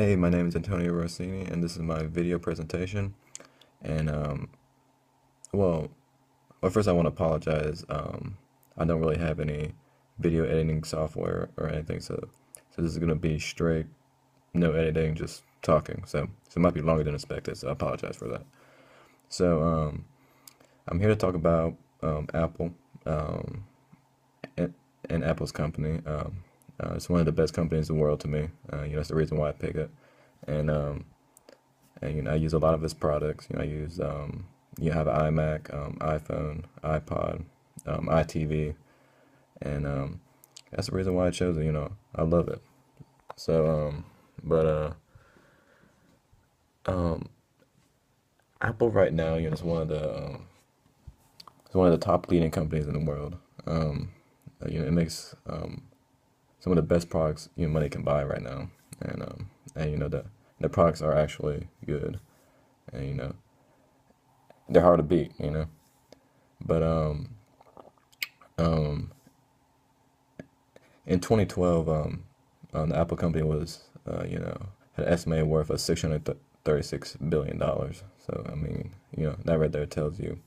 Hey, my name is Antonio Rossini, and this is my video presentation. And well, first I want to apologize. I don't really have any video editing software or anything, so this is gonna be straight, no editing, just talking. So it might be longer than expected. So I apologize for that. So I'm here to talk about Apple um, and, and Apple's company. It's one of the best companies in the world to me. That's the reason why I pick it. And I use a lot of its products. I use you have an iMac, iPhone, iPod, iTV, and that's the reason why I chose it. I love it. So, but um, Apple right now, is it's one of the top leading companies in the world. It makes some of the best products money can buy right now, and the products are actually good, and they're hard to beat. But um, in 2012, the Apple company was, had an estimated worth of $636 billion. So I mean, that right there tells you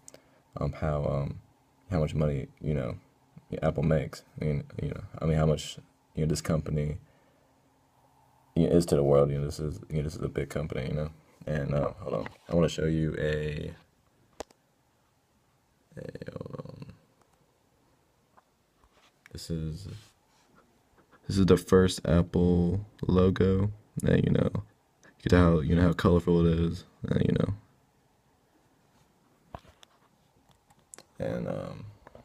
how much money Apple makes. How much this company is to the world. This is a big company. And hold on, I want to show you hold on. This is This is the first Apple logo. And you can tell how colorful it is. And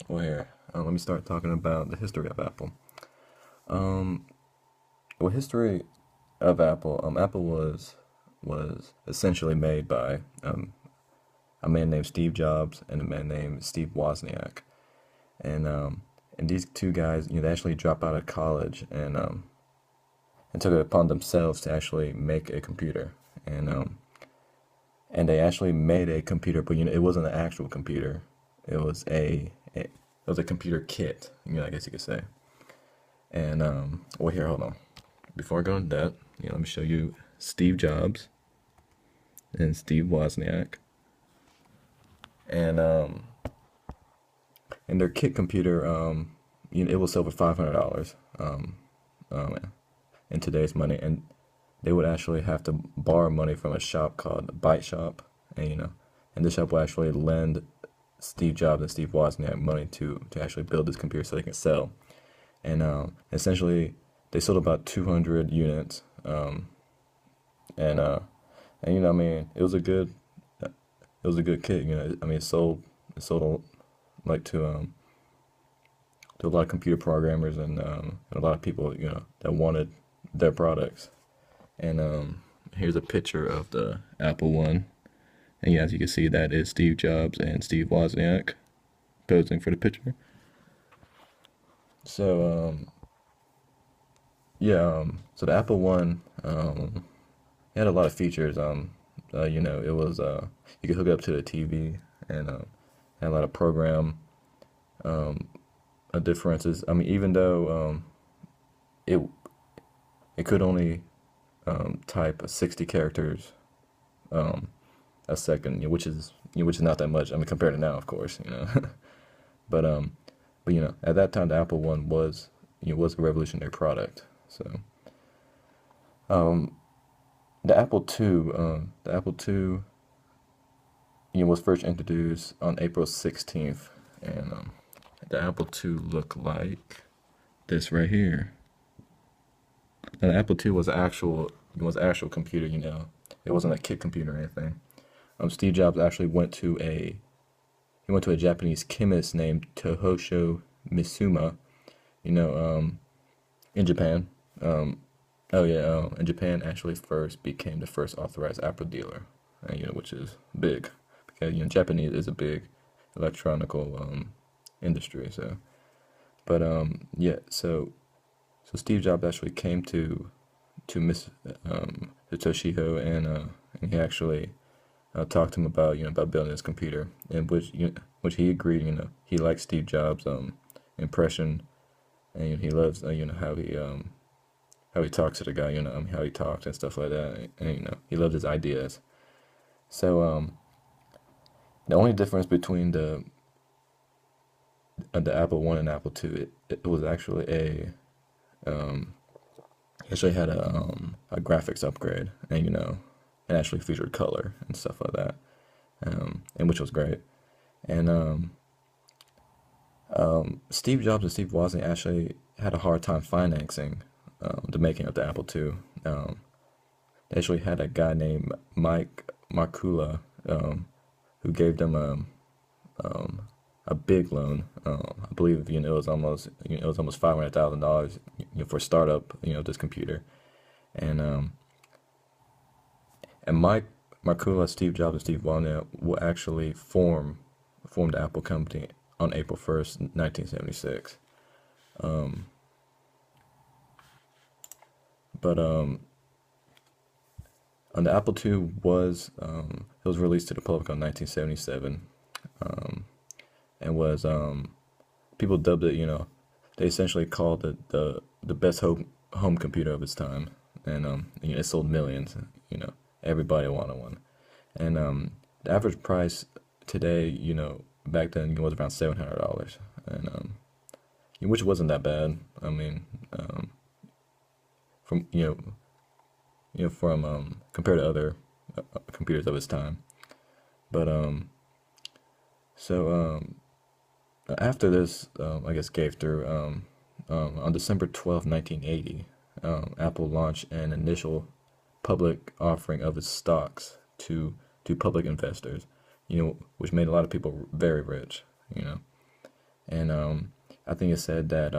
well here, let me start talking about the history of Apple. Um, history of Apple. Apple was essentially made by a man named Steve Jobs and a man named Steve Wozniak, and these two guys, they actually dropped out of college and took it upon themselves to actually make a computer, and they actually made a computer, but it wasn't an actual computer. It was a computer kit, I guess you could say. And well, here, hold on. Before I go into that, let me show you Steve Jobs and Steve Wozniak, and their kit computer, it will sell for $500 um, in today's money, and they would actually have to borrow money from a shop called Byte Shop, and this shop will actually lend Steve Jobs and Steve Wozniak money to actually build this computer so they can sell. And essentially, they sold about 200 units, and it was a good kit. It sold like to a lot of computer programmers and a lot of people that wanted their products. And here's a picture of the Apple One. And yeah, as you can see, that is Steve Jobs and Steve Wozniak posing for the picture. So so the Apple One, it had a lot of features. It was you could hook it up to the TV, and had a lot of program differences. Even though it it could only type 60 characters a second, which is not that much. Compared to now, of course. But at that time, the Apple One was a revolutionary product. So um, the Apple Two, was first introduced on April 16th, and the Apple Two looked like this right here. Now, the Apple Two was actual computer. It wasn't a kit computer or anything. Steve Jobs actually went to a Japanese chemist named Tohosho Misuma, you know, in Japan. Oh yeah, and Japan actually first became the first authorized Apple dealer, which is big because Japanese is a big electronical industry. So, but yeah, so Steve Jobs actually came to Miss to Toshiho, and he actually talked to him about about building this computer, and which he agreed. He liked Steve Jobs' impression, and he loves how how he talks to the guy, how he talks and stuff like that, and he loved his ideas. So the only difference between the Apple One and Apple Two, it was actually um, he actually had a graphics upgrade, and it actually featured color and stuff like that, and which was great. And Steve Jobs and Steve Wozniak actually had a hard time financing the making of the Apple II. They actually had a guy named Mike Markula, who gave them um, a big loan. I believe it was almost $500,000 for startup this computer. And Mike Markula, Steve Jobs, and Steve Wozniak will actually form the Apple company on April 1st, 1976. Um, but on the Apple II it was released to the public on 1977, and was people dubbed it, they essentially called it the best home computer of its time, and it sold millions. Everybody wanted one, and the average price today, back then, was around $700, and which wasn't that bad. I mean, from from compared to other computers of its time. But so after this, I guess gave through on December 12th, 1980, Apple launched an initial public offering of its stocks to public investors, which made a lot of people very rich, and I think it said that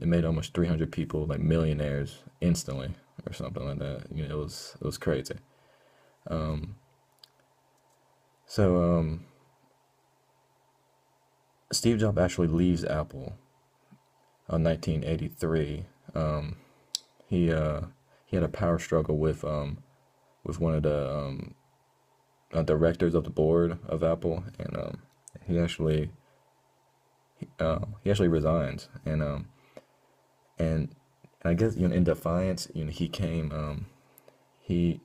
it made almost 300 people like millionaires instantly or something like that. It was crazy. Um, so Steve Jobs actually leaves Apple in 1983. He had a power struggle with one of the directors of the board of Apple, and he actually he actually resigns, and I guess in defiance, he came he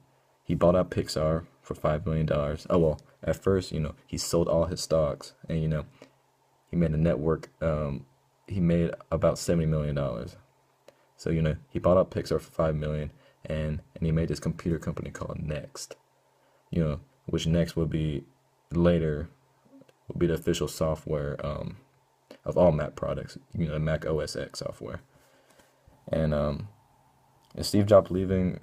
bought out Pixar for $5 million. Oh well, at first, he sold all his stocks, and he made a network. He made about $70 million. So he bought out Pixar for $5 million, and he made this computer company called Next. Which Next would be later would be the official software of all Mac products. The Mac OS X software. And Steve Jobs leaving,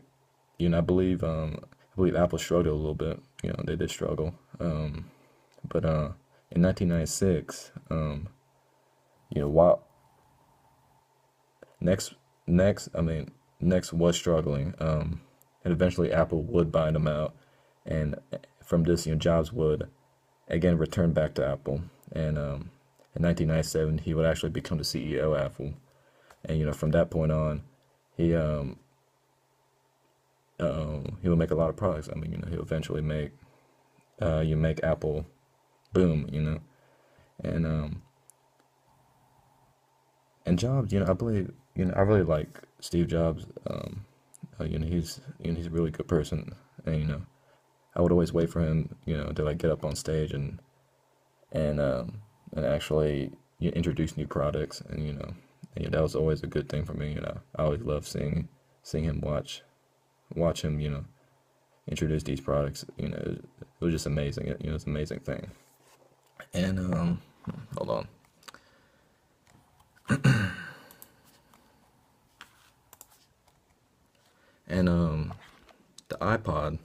I believe Apple struggled a little bit. They did struggle. But in 1996, while Next was struggling, and eventually Apple would buy them out, and from this, Jobs would again return back to Apple, and in 1997 he would actually become the CEO of Apple, and from that point on, he he would make a lot of products. He'll eventually make make Apple boom, and Jobs, I believe, I really like Steve Jobs. He's a really good person, and I would always wait for him, to like get up on stage and actually introduce new products, and that was always a good thing for me. I always loved seeing him watch him, introduce these products. It was just amazing. It's an amazing thing. And hold on. And the iPod.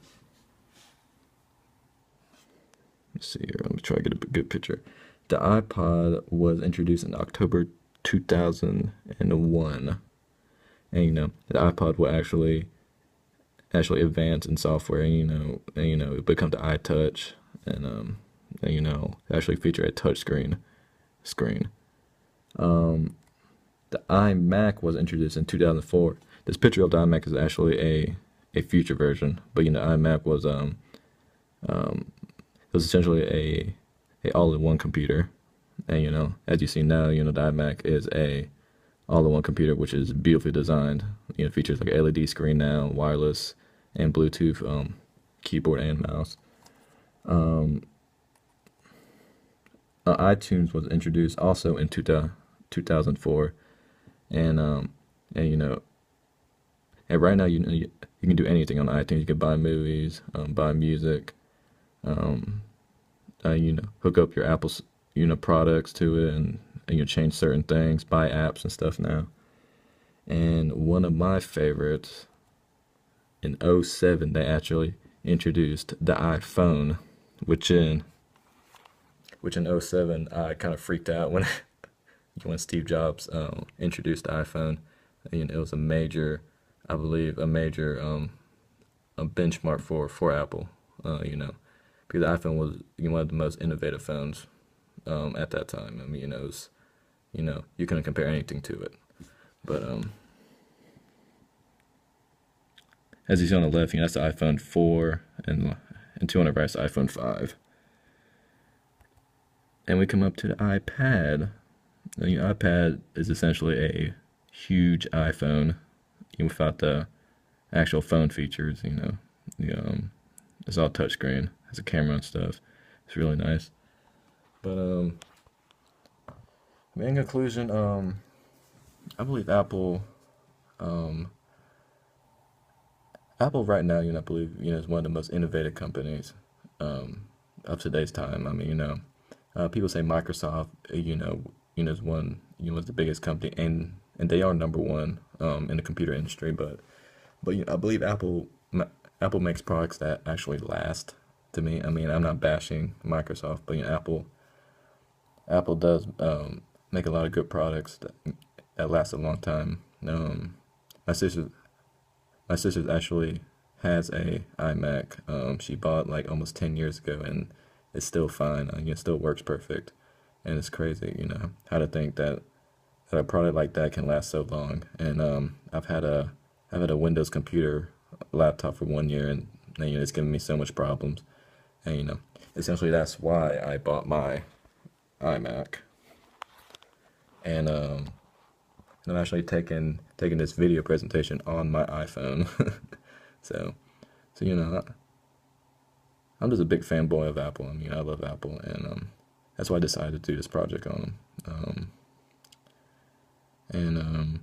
Let's see here. Let me try to get a good picture. The iPod was introduced in October 2001, and the iPod will actually advance in software, and it become the iTouch, and actually feature a touch screen. The iMac was introduced in 2004. This picture of the iMac is actually a future version, but the iMac was it was essentially a all-in-one computer, and as you see now, the iMac is a all in one computer, which is beautifully designed. Features like LED screen now, wireless, and Bluetooth keyboard and mouse. iTunes was introduced also in 2004, and and right now you can do anything on iTunes. You can buy movies, buy music, um, hook up your Apple products to it, and change certain things, buy apps and stuff now. And one of my favorites, in '07, they actually introduced the iPhone, which in '07 I kind of freaked out when when Steve Jobs introduced the iPhone. It was a major, I believe, a benchmark for Apple. Because the iPhone was one of the most innovative phones at that time. I mean, it was, you couldn't compare anything to it. But as you see on the left, that's the iPhone 4, and to on the right is the iPhone 5. And we come up to the iPad. The iPad is essentially a huge iPhone, without the actual phone features. It's all touchscreen, has a camera and stuff. It's really nice. But in conclusion, I believe um, Apple right now, I believe, is one of the most innovative companies of today's time. I mean, people say Microsoft, is one, is the biggest company, and they are number one in the computer industry. But I believe Apple makes products that actually last. To me, I mean, I'm not bashing Microsoft, but Apple does make a lot of good products that last a long time. My sister my sister actually has a iMac. She bought like almost 10 years ago, and it's still fine. It still works perfect, and it's crazy, how to think that a product like that can last so long. And I've had a Windows computer laptop for 1 year, and it's given me so much problems. And essentially that's why I bought my iMac. And I'm actually taking this video presentation on my iPhone. so I'm just a big fanboy of Apple. I mean, I love Apple, and that's why I decided to do this project on them. And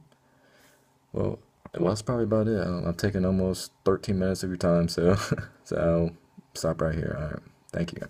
well, that's probably about it. I've taken almost 13 minutes of your time, so so I'll stop right here. All right, thank you.